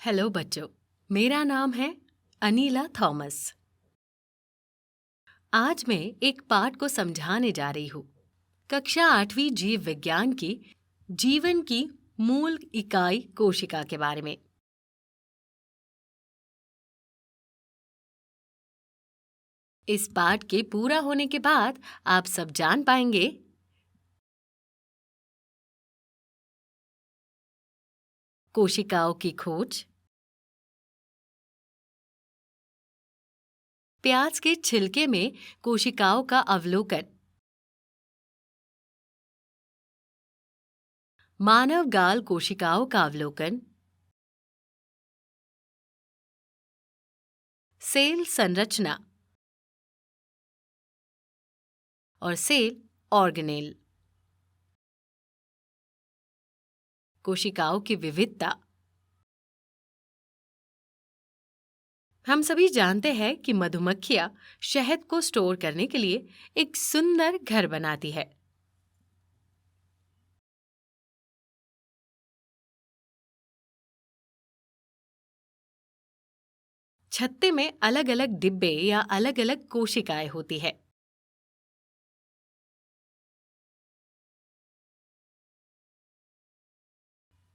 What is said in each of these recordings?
Hello बच्चों, मेरा नाम है अनीला थॉमस। आज मैं एक पाठ को समझाने जा रही हूँ। कक्षा 8वीं जीव विज्ञान की जीवन की मूल इकाई कोशिका के बारे में। इस पाठ के पूरा होने के बाद आप सब जान पाएंगे कोशिकाओं की खोज, प्याज के छिलके में कोशिकाओं का अवलोकन, मानव गाल कोशिकाओं का अवलोकन, सेल संरचना और सेल ऑर्गेनेल, कोशिकाओं की विविधता। हम सभी जानते हैं कि मधुमक्खियां शहद को स्टोर करने के लिए एक सुंदर घर बनाती है। छत्ते में अलग-अलग डिब्बे या अलग-अलग कोशिकाएं होती है।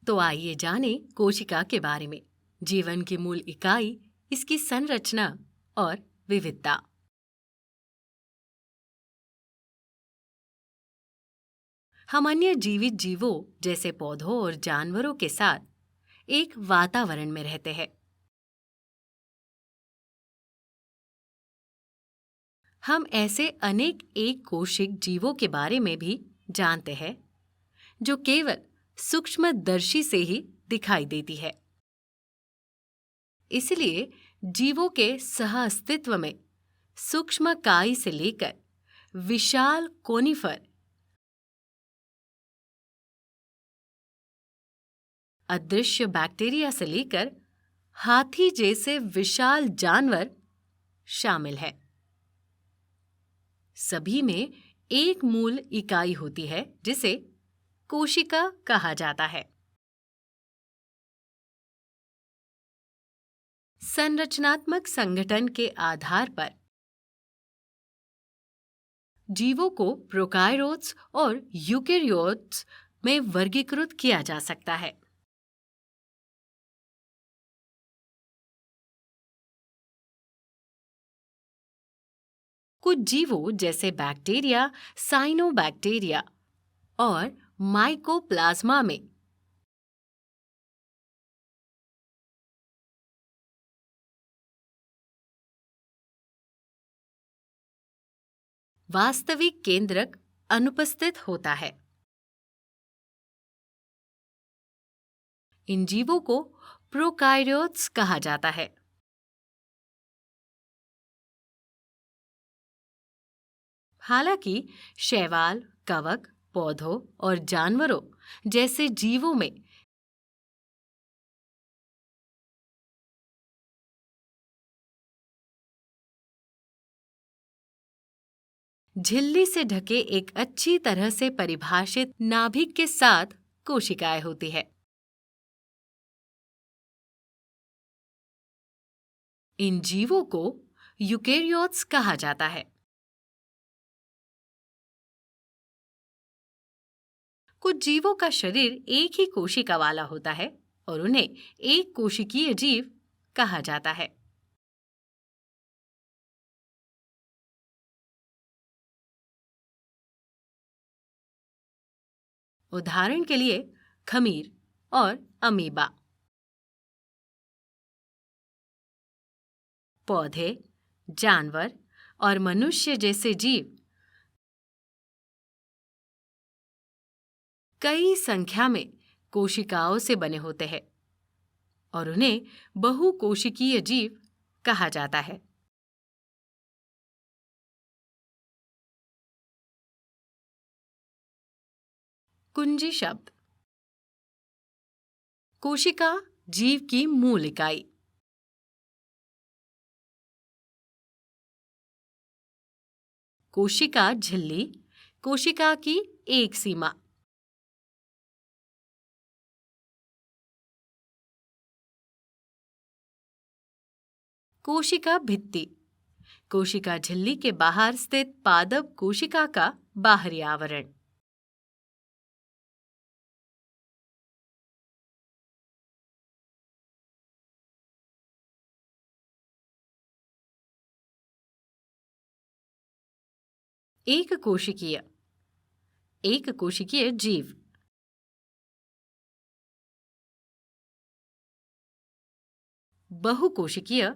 तो आइए जानें कोशिका के बारे में, जीवन की मूल इकाई, इसकी संरचना और विविधता। हम अन्य जीवित जीवों जैसे पौधों और जानवरों के साथ एक वातावरण में रहते हैं। हम ऐसे अनेक एक कोशिक जीवों के बारे में भी जानते हैं जो केवल सूक्ष्मदर्शी से ही दिखाई देती है। इसलिए जीवों के सह-अस्तित्व में सूक्ष्म काई से लेकर विशाल कोनिफर, अदृश्य बैक्टीरिया से लेकर हाथी जैसे विशाल जानवर शामिल है। सभी में एक मूल इकाई होती है जिसे कोशिका कहा जाता है। संरचनात्मक संगठन के आधार पर जीवों को प्रोकार्योट्स और यूकेरियोट्स में वर्गीकृत किया जा सकता है। कुछ जीवों जैसे बैक्टीरिया, साइनोबैक्टीरिया और माइकोप्लाज्मा में वास्तविक केंद्रक अनुपस्थित होता है। इन जीवों को प्रोकार्योट्स कहा जाता है। हालांकि शैवाल, कवक, पौधों और जानवरों जैसे जीवों में झिल्ली से ढके एक अच्छी तरह से परिभाषित नाभिक के साथ कोशिकाएं होती है। इन जीवों को यूकेरियोट्स कहा जाता है। कुछ जीवों का शरीर एक ही कोशिका वाला होता है और उन्हें एक कोशिकीय जीव कहा जाता है। उदाहरण के लिए खमीर और अमीबा। पौधे, जानवर और मनुष्य जैसे जीव कई संख्या में कोशिकाओं से बने होते हैं और उन्हें बहुकोशिकीय जीव कहा जाता है। कुंजी शब्द। कोशिका जीव की मूल इकाई। कोशिका झिल्ली, कोशिका की एक सीमा। कोशिका भित्ति, कोशिका झिल्ली के बाहर स्थित पादप कोशिका का बाहरी आवरण। एक कोशिकीय, एक कोशिकीय जीव। बहुकोशिकीय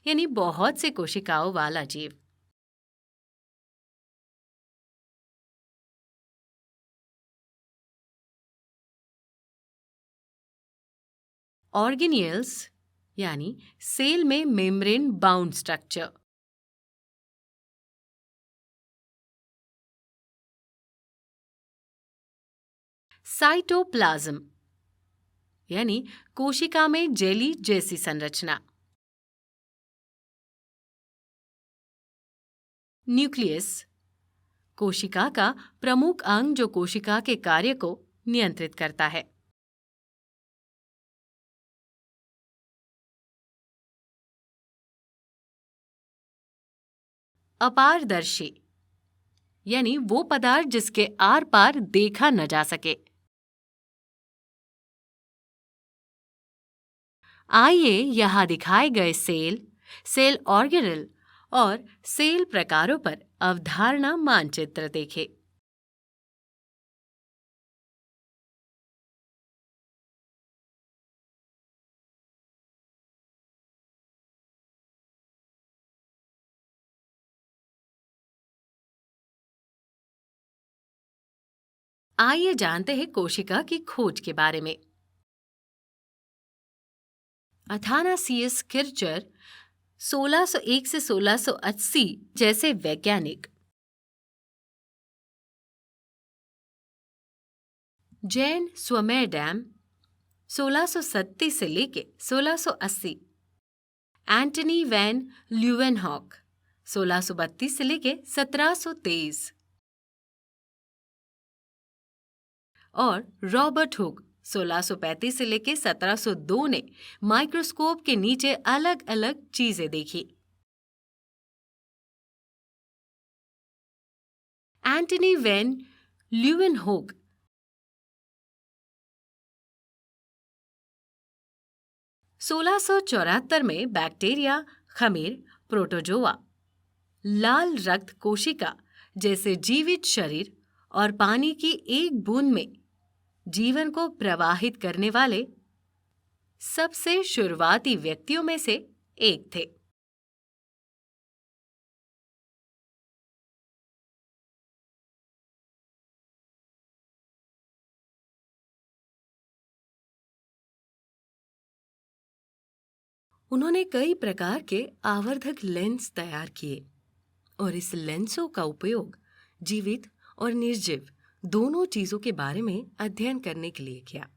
यानी बहुत से कोशिकाओं वाला जीव। ऑर्गेनियल्स यानी सेल में मेम्ब्रेन बाउंड स्ट्रक्चर। साइटोप्लाज्म यानी कोशिका में जेली जैसी संरचना। न्यूक्लियस, कोशिका का प्रमुख अंग जो कोशिका के कार्य को नियंत्रित करता है। अपारदर्शी यानी वो पदार्थ जिसके आर पार देखा न जा सके। आइए यहाँ दिखाए गए सेल, सेल ऑर्गेनेल और सेल प्रकारों पर अवधारणा मानचित्र देखें। आइए जानते हैं कोशिका की खोज के बारे में। अथानासियस किर्चर 1601 से 1680 जैसे वैज्ञानिक, जैन स्वमेरडैम 1637 से लेके 1680, एंटनी वैन ल्यूवेनहॉक 1632 से लेके 1723 और रॉबर्ट हुक 1635 से लेके 1702 ने माइक्रोस्कोप के नीचे अलग अलग चीजें देखी। एंटनी वैन ल्यूवेनहॉक 1674 में बैक्टीरिया, खमीर, प्रोटोजोआ, लाल रक्त कोशिका जैसे जीवित शरीर और पानी की एक बूंद में जीवन को प्रवाहित करने वाले सबसे शुरुआती व्यक्तियों में से एक थे। उन्होंने कई प्रकार के आवर्धक लेंस तैयार किए और इस लेंसों का उपयोग जीवित और निर्जीव दोनों चीजों के बारे में अध्ययन करने के लिए किया।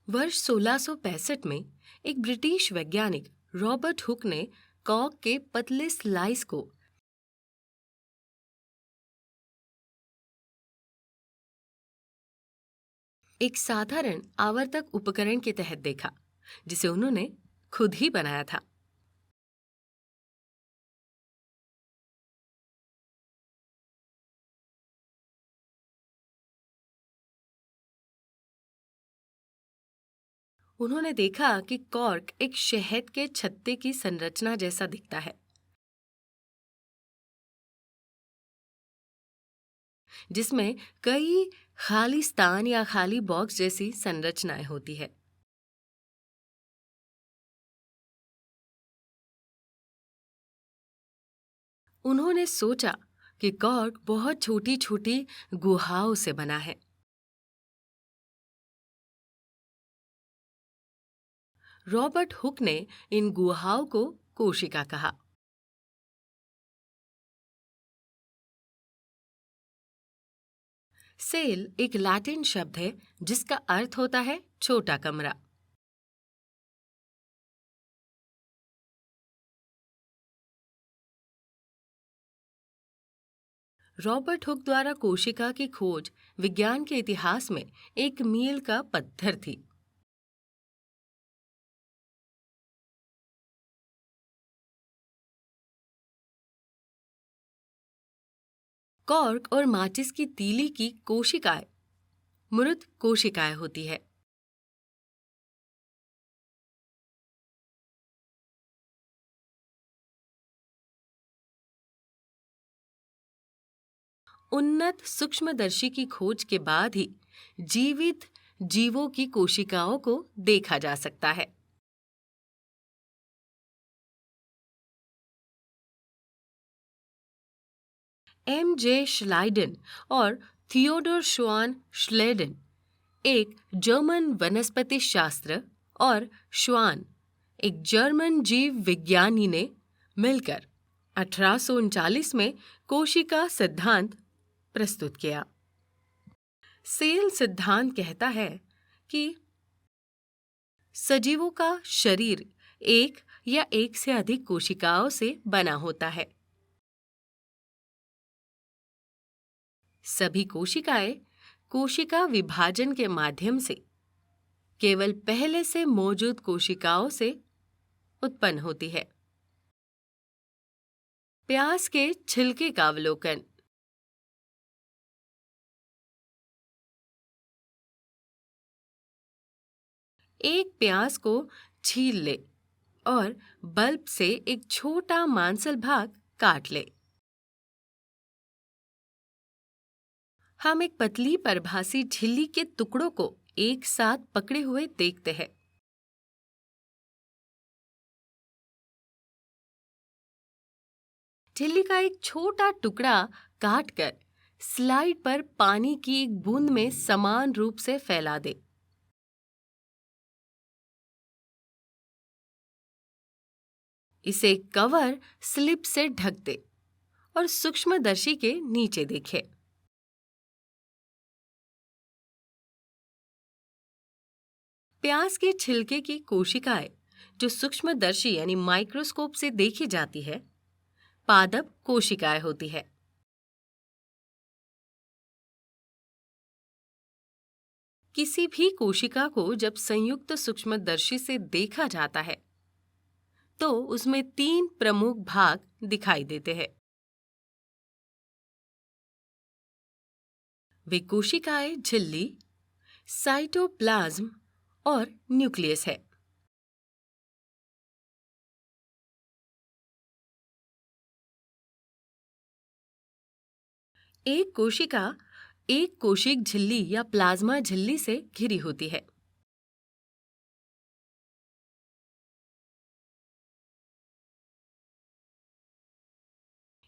वर्ष 1665 में एक ब्रिटिश वैज्ञानिक रॉबर्ट हुक ने कॉर्क के पतले स्लाइस को एक साधारण आवर्तक उपकरण के तहत देखा, जिसे उन्होंने खुद ही बनाया था। उन्होंने देखा कि कॉर्क एक शहद के छत्ते की संरचना जैसा दिखता है, जिसमें कई खाली स्थान या खाली बॉक्स जैसी संरचनाएं होती है। उन्होंने सोचा कि कॉर्क बहुत छोटी छोटी गुहाओं से बना है। रॉबर्ट हुक ने इन गुहाओं को कोशिका कहा। सेल एक लैटिन शब्द है जिसका अर्थ होता है छोटा कमरा। रॉबर्ट हुक द्वारा कोशिका की खोज विज्ञान के इतिहास में एक मील का पत्थर थी। कॉर्क और माचिस की तीली की कोशिकाएं मृत कोशिकाएं होती है। उन्नत सूक्ष्मदर्शी की खोज के बाद ही जीवित जीवों की कोशिकाओं को देखा जा सकता है। M.J. श्लाइडन और थियोडोर श्वान श्लेडन, एक जर्मन वनस्पति शास्त्र, और श्वान, एक जर्मन जीव विज्ञानी, ने मिलकर 1839 में कोशिका सिद्धांत प्रस्तुत किया। सेल सिद्धांत कहता है कि सजीवों का शरीर एक या एक से अधिक कोशिकाओं से बना होता है। सभी कोशिकाएं कोशिका विभाजन के माध्यम से केवल पहले से मौजूद कोशिकाओं से उत्पन्न होती है। प्याज के छिलके का अवलोकन। एक प्याज को छील ले और बल्ब से एक छोटा मांसल भाग काट ले। हम एक पतली परभासी झिल्ली के टुकड़ों को एक साथ पकड़े हुए देखते हैं। झिल्ली का एक छोटा टुकड़ा काटकर स्लाइड पर पानी की एक बूंद में समान रूप से फैला दे। इसे कवर स्लिप से ढक दे और सूक्ष्मदर्शी के नीचे देखे। प्याज के छिलके की कोशिकाएं जो सूक्ष्मदर्शी यानी माइक्रोस्कोप से देखी जाती है, पादप कोशिकाएं होती है। किसी भी कोशिका को जब संयुक्त सूक्ष्मदर्शी से देखा जाता है तो उसमें 3 प्रमुख भाग दिखाई देते हैं। वे कोशिकाएं झिल्ली, साइटोप्लाज्म और न्यूक्लियस है। एक कोशिका एक कोशिक झिल्ली या प्लाज्मा झिल्ली से घिरी होती है।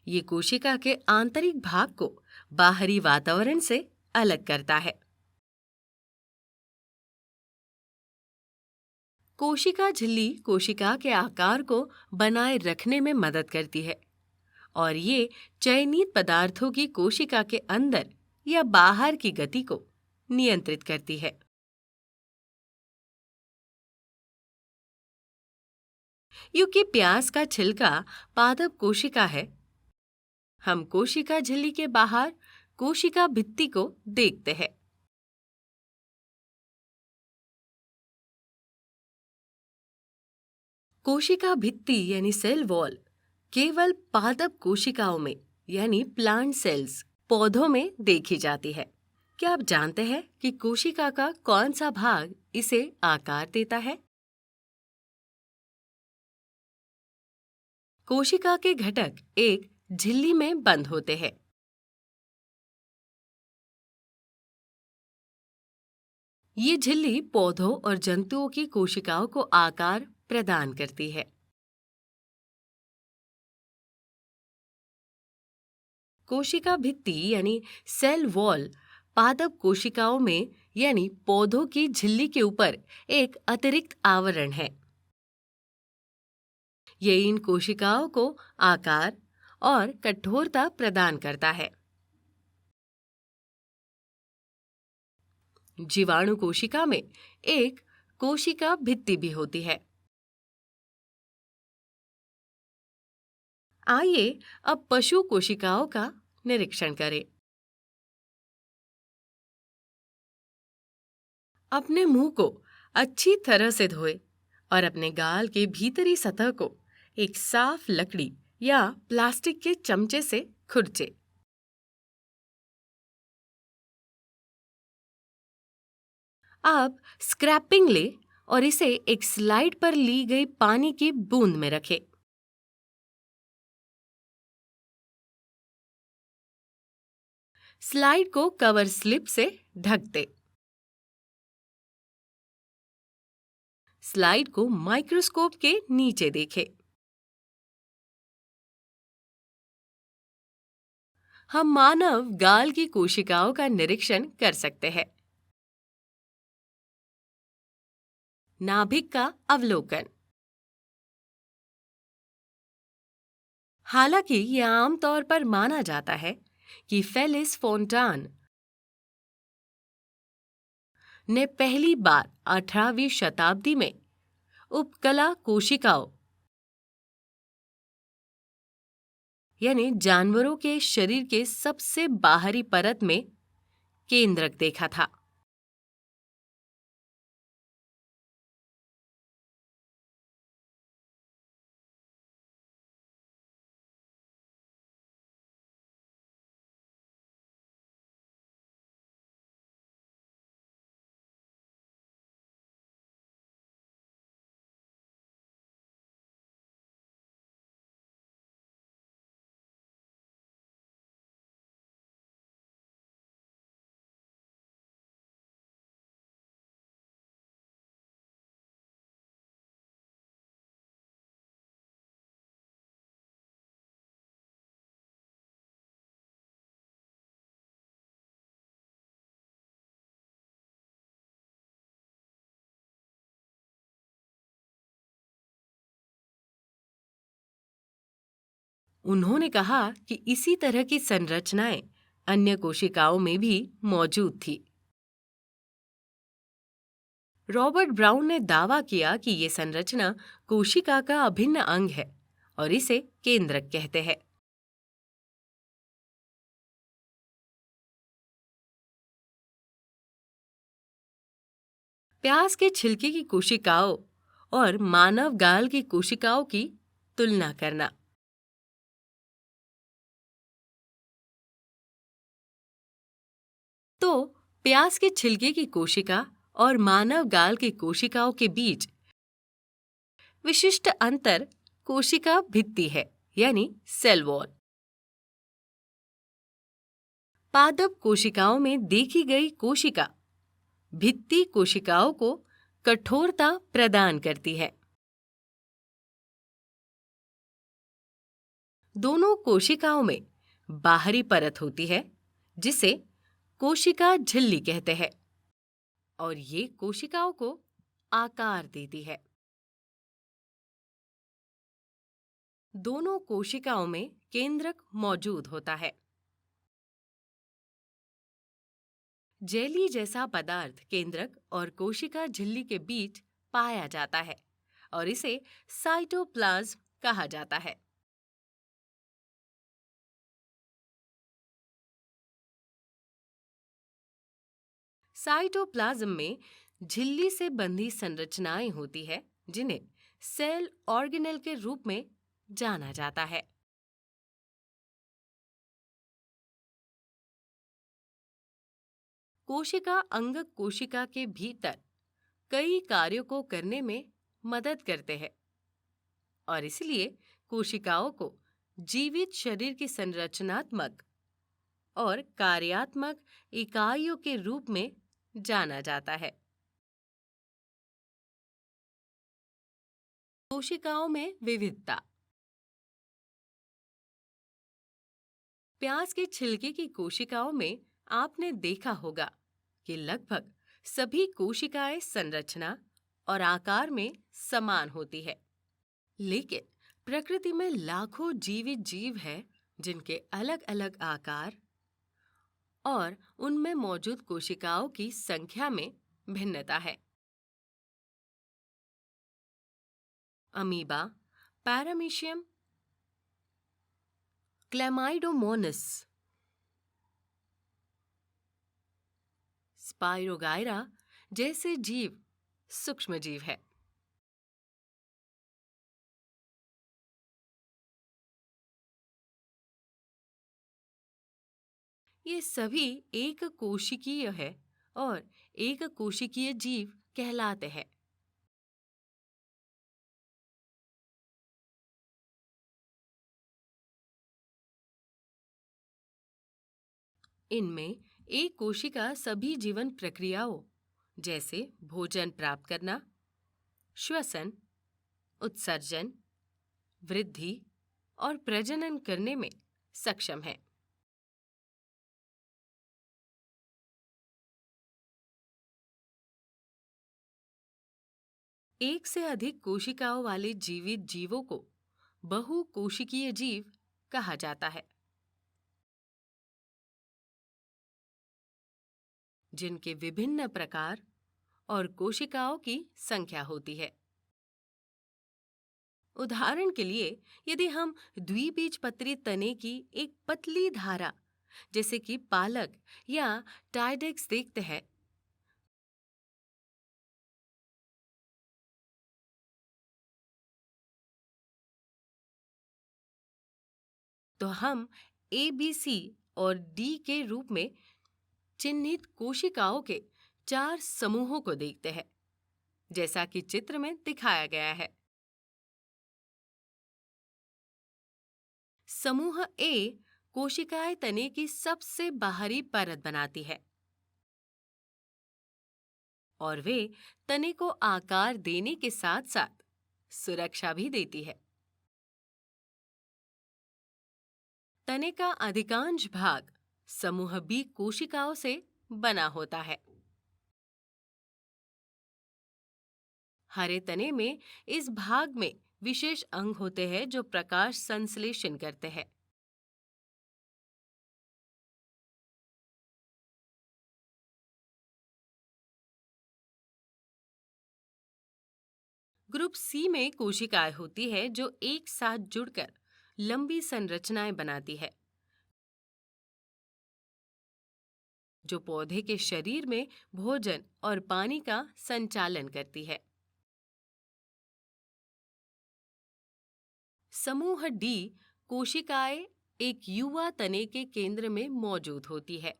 ये कोशिका के आंतरिक भाग को बाहरी वातावरण से अलग करता है। कोशिका झिल्ली कोशिका के आकार को बनाए रखने में मदद करती है और ये चयनित पदार्थों की कोशिका के अंदर या बाहर की गति को नियंत्रित करती है। क्योंकि प्याज का छिलका पादप कोशिका है, हम कोशिका झिल्ली के बाहर कोशिका भित्ति को देखते हैं। कोशिका भित्ति यानी सेल वॉल केवल पादप कोशिकाओं में यानी प्लांट सेल्स, पौधों में देखी जाती है। क्या आप जानते हैं कि कोशिका का कौन सा भाग इसे आकार देता है? कोशिका के घटक एक झिल्ली में बंद होते हैं। ये झिल्ली पौधों और जंतुओं की कोशिकाओं को आकार प्रदान करती है। कोशिका भित्ति यानी सेल वॉल पादप कोशिकाओं में यानी पौधों की झिल्ली के ऊपर एक अतिरिक्त आवरण है। ये इन कोशिकाओं को आकार और कठोरता प्रदान करता है। जीवाणु कोशिका में एक कोशिका भित्ति भी होती है। आइए अब पशु कोशिकाओं का निरीक्षण करें। अपने मुंह को अच्छी तरह से धोएं और अपने गाल के भीतरी सतह को एक साफ लकड़ी या प्लास्टिक के चमचे से खुरचें। आप स्क्रैपिंग ले और इसे एक स्लाइड पर ली गई पानी की बूंद में रखें। स्लाइड को कवर स्लिप से ढक दें। स्लाइड को माइक्रोस्कोप के नीचे देखें। हम मानव गाल की कोशिकाओं का निरीक्षण कर सकते हैं। नाभिक का अवलोकन। हालांकि यह आमतौर पर माना जाता है कि फेलिस फोंटान ने पहली बार 18वीं शताब्दी में उपकला कोशिकाओं यानी जानवरों के शरीर के सबसे बाहरी परत में केंद्रक देखा था। उन्होंने कहा कि इसी तरह की संरचनाएं अन्य कोशिकाओं में भी मौजूद थी। रॉबर्ट ब्राउन ने दावा किया कि ये संरचना कोशिका का अभिन्न अंग है और इसे केंद्रक कहते हैं। प्याज के छिलके की कोशिकाओं और मानव गाल की कोशिकाओं की तुलना करना। तो प्याज के छिलके की कोशिका और मानव गाल की कोशिकाओं के बीच विशिष्ट अंतर कोशिका भित्ति है, यानी सेल वॉल। पादप कोशिकाओं में देखी गई कोशिका भित्ति कोशिकाओं को कठोरता प्रदान करती है। दोनों कोशिकाओं में बाहरी परत होती है जिसे कोशिका झिल्ली कहते हैं और ये कोशिकाओं को आकार देती है। दोनों कोशिकाओं में केंद्रक मौजूद होता है। जेली जैसा पदार्थ केंद्रक और कोशिका झिल्ली के बीच पाया जाता है और इसे साइटोप्लाज्म कहा जाता है। साइटोप्लाज्म में झिल्ली से बंधी संरचनाएं होती है जिन्हें सेल ऑर्गेनेल के रूप में जाना जाता है। कोशिका अंगक कोशिका के भीतर कई कार्यों को करने में मदद करते हैं और इसलिए कोशिकाओं को जीवित शरीर की संरचनात्मक और कार्यात्मक इकाइयों के रूप में जाना जाता है। कोशिकाओं में विविधता। प्याज के छिलके की कोशिकाओं में आपने देखा होगा कि लगभग सभी कोशिकाएं संरचना और आकार में समान होती है, लेकिन प्रकृति में लाखों जीवित जीव हैं जिनके अलग-अलग आकार और उनमें मौजूद कोशिकाओं की संख्या में भिन्नता है। अमीबा, पैरामीशियम, क्लैमाइडोमोनास, स्पाइरोगायरा जैसे जीव सूक्ष्म जीव है। ये सभी एक कोशिकीय है और एक कोशिकीय जीव कहलाते हैं। इनमें एक कोशिका सभी जीवन प्रक्रियाओं जैसे भोजन प्राप्त करना, श्वसन, उत्सर्जन, वृद्धि और प्रजनन करने में सक्षम है। एक से अधिक कोशिकाओं वाले जीवित जीवों को बहुकोशिकीय जीव कहा जाता है, जिनके विभिन्न प्रकार और कोशिकाओं की संख्या होती है। उदाहरण के लिए, यदि हम द्विबीजपत्री तने की एक पतली धारा जैसे कि पालक या टाइडेक्स देखते हैं, तो हम ए, बी, सी और डी के रूप में चिन्हित कोशिकाओं के 4 समूहों को देखते हैं, जैसा कि चित्र में दिखाया गया है। समूह ए कोशिकाएं तने की सबसे बाहरी परत बनाती है और वे तने को आकार देने के साथ साथ सुरक्षा भी देती है। तने का अधिकांश भाग समूह बी कोशिकाओं से बना होता है। हरे तने में इस भाग में विशेष अंग होते हैं जो प्रकाश संश्लेषण करते हैं। ग्रुप सी में कोशिकाएं होती है जो एक साथ जुड़कर लंबी संरचनाएं बनाती है, जो पौधे के शरीर में भोजन और पानी का संचालन करती है। समूह डी कोशिकाएं एक युवा तने के केंद्र में मौजूद होती है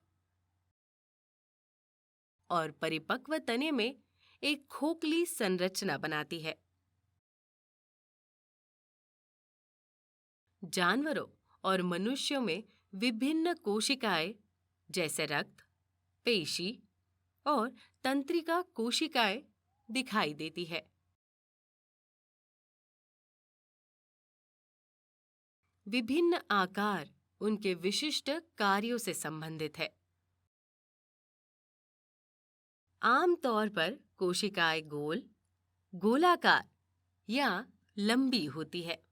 और परिपक्व तने में एक खोखली संरचना बनाती है। जानवरों और मनुष्यों में विभिन्न कोशिकाएं जैसे रक्त, पेशी और तंत्रिका कोशिकाएं दिखाई देती है। विभिन्न आकार उनके विशिष्ट कार्यों से संबंधित है। आमतौर पर कोशिकाएं गोल, गोलाकार या लंबी होती है।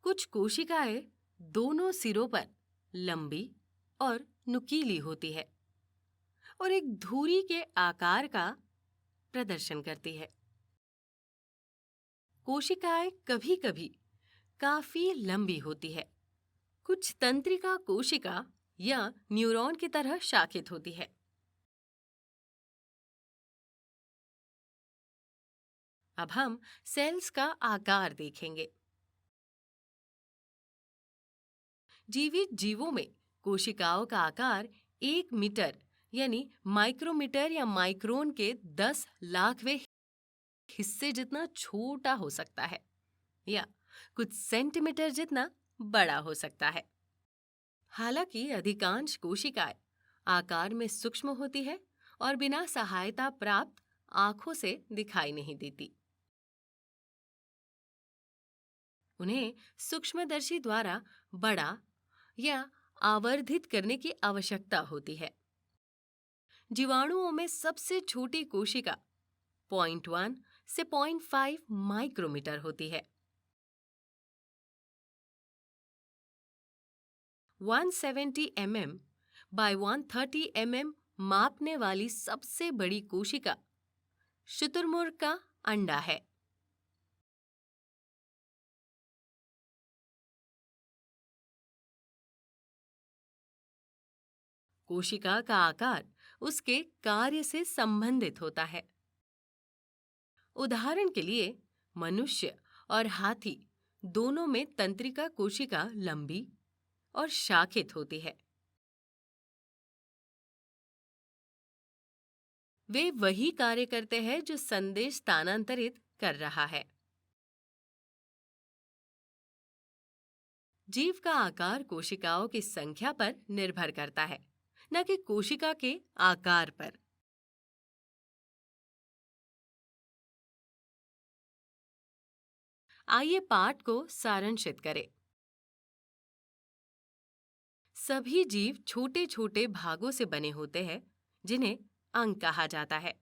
कुछ कोशिकाएं दोनों सिरों पर लंबी और नुकीली होती है और एक धुरी के आकार का प्रदर्शन करती है। कोशिकाएं कभी-कभी काफी लंबी होती है। कुछ तंत्रिका कोशिका या न्यूरॉन की तरह शाखित होती है। अब हम सेल्स का आकार देखेंगे। जीवित जीवों में कोशिकाओं का आकार 1 मीटर यानी माइक्रोमीटर या माइक्रोन के 10 लाखवें हिस्से जितना छोटा हो सकता है या कुछ सेंटीमीटर जितना बड़ा हो सकता है। हालांकि अधिकांश कोशिकाएं आकार में सूक्ष्म होती है और बिना सहायता प्राप्त आंखों से दिखाई नहीं देती। उन्हें सूक्ष्मदर्शी द्वारा बड़ा या आवर्धित करने की आवश्यकता होती है। जीवाणुओं में सबसे छोटी कोशिका 0.1 से 0.5 माइक्रोमीटर होती है। 170 mm by 130 mm मापने वाली सबसे बड़ी कोशिका शुतुरमुर्ग का अंडा है। कोशिका का आकार उसके कार्य से संबंधित होता है। उदाहरण के लिए मनुष्य और हाथी दोनों में तंत्रिका कोशिका लंबी और शाखित होती है। वे वही कार्य करते हैं जो संदेश स्थानांतरित कर रहा है। जीव का आकार कोशिकाओं की संख्या पर निर्भर करता है, न कि कोशिका के आकार पर। आइए पाठ को सारांशित करें। सभी जीव छोटे छोटे भागों से बने होते हैं जिन्हें अंग कहा जाता है।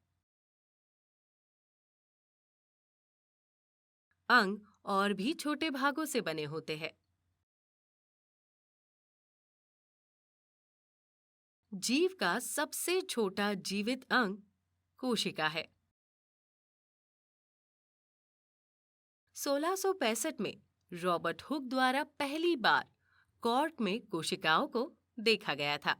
अंग और भी छोटे भागों से बने होते हैं। जीव का सबसे छोटा जीवित अंग कोशिका है। 1665 में रॉबर्ट हुक द्वारा पहली बार कॉर्क में कोशिकाओं को देखा गया था।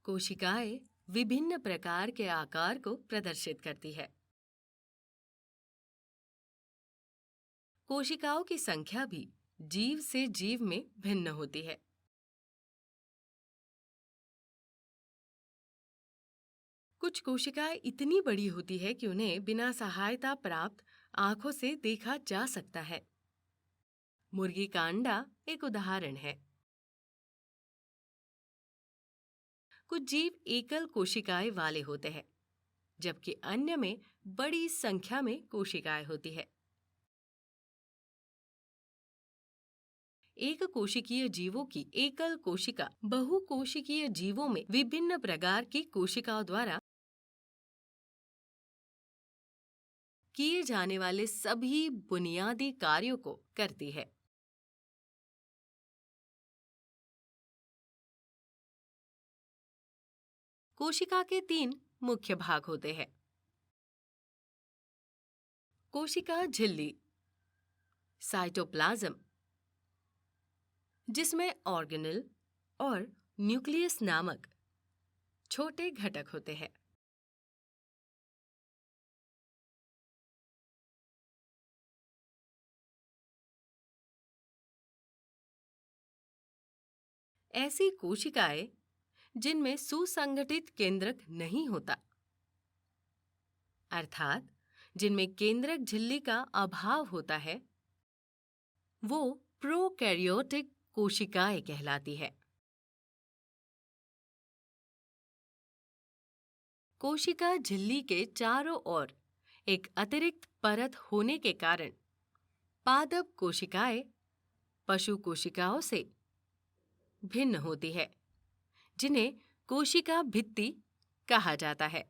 कोशिकाएं विभिन्न प्रकार के आकार को प्रदर्शित करती है। कोशिकाओं की संख्या भी जीव से जीव में भिन्न होती है। कुछ कोशिकाएं इतनी बड़ी होती है कि उन्हें बिना सहायता प्राप्त आंखों से देखा जा सकता है। मुर्गी का अंडा एक उदाहरण है। कुछ जीव एकल कोशिकाएं वाले होते हैं, जबकि अन्य में बड़ी संख्या में कोशिकाएं होती है। एक कोशिकीय जीवों की एकल कोशिका बहुकोशिकीय जीवों में विभिन्न प्रकार की कोशिकाओं द्वारा किए जाने वाले सभी बुनियादी कार्यों को करती है। कोशिका के 3 मुख्य भाग होते हैं। कोशिका झिल्ली, साइटोप्लाज्म, जिसमें ऑर्गेनेल और न्यूक्लियस नामक छोटे घटक होते हैं। ऐसी कोशिकाएं जिनमें सुसंगठित केंद्रक नहीं होता, अर्थात जिनमें केंद्रक झिल्ली का अभाव होता है, वो प्रोकैरियोटिक कोशिकाएं कहलाती है। कोशिका झिल्ली के चारों ओर एक अतिरिक्त परत होने के कारण पादप कोशिकाएं पशु कोशिकाओं से भिन्न होती है, जिन्हें कोशिका भित्ति कहा जाता है।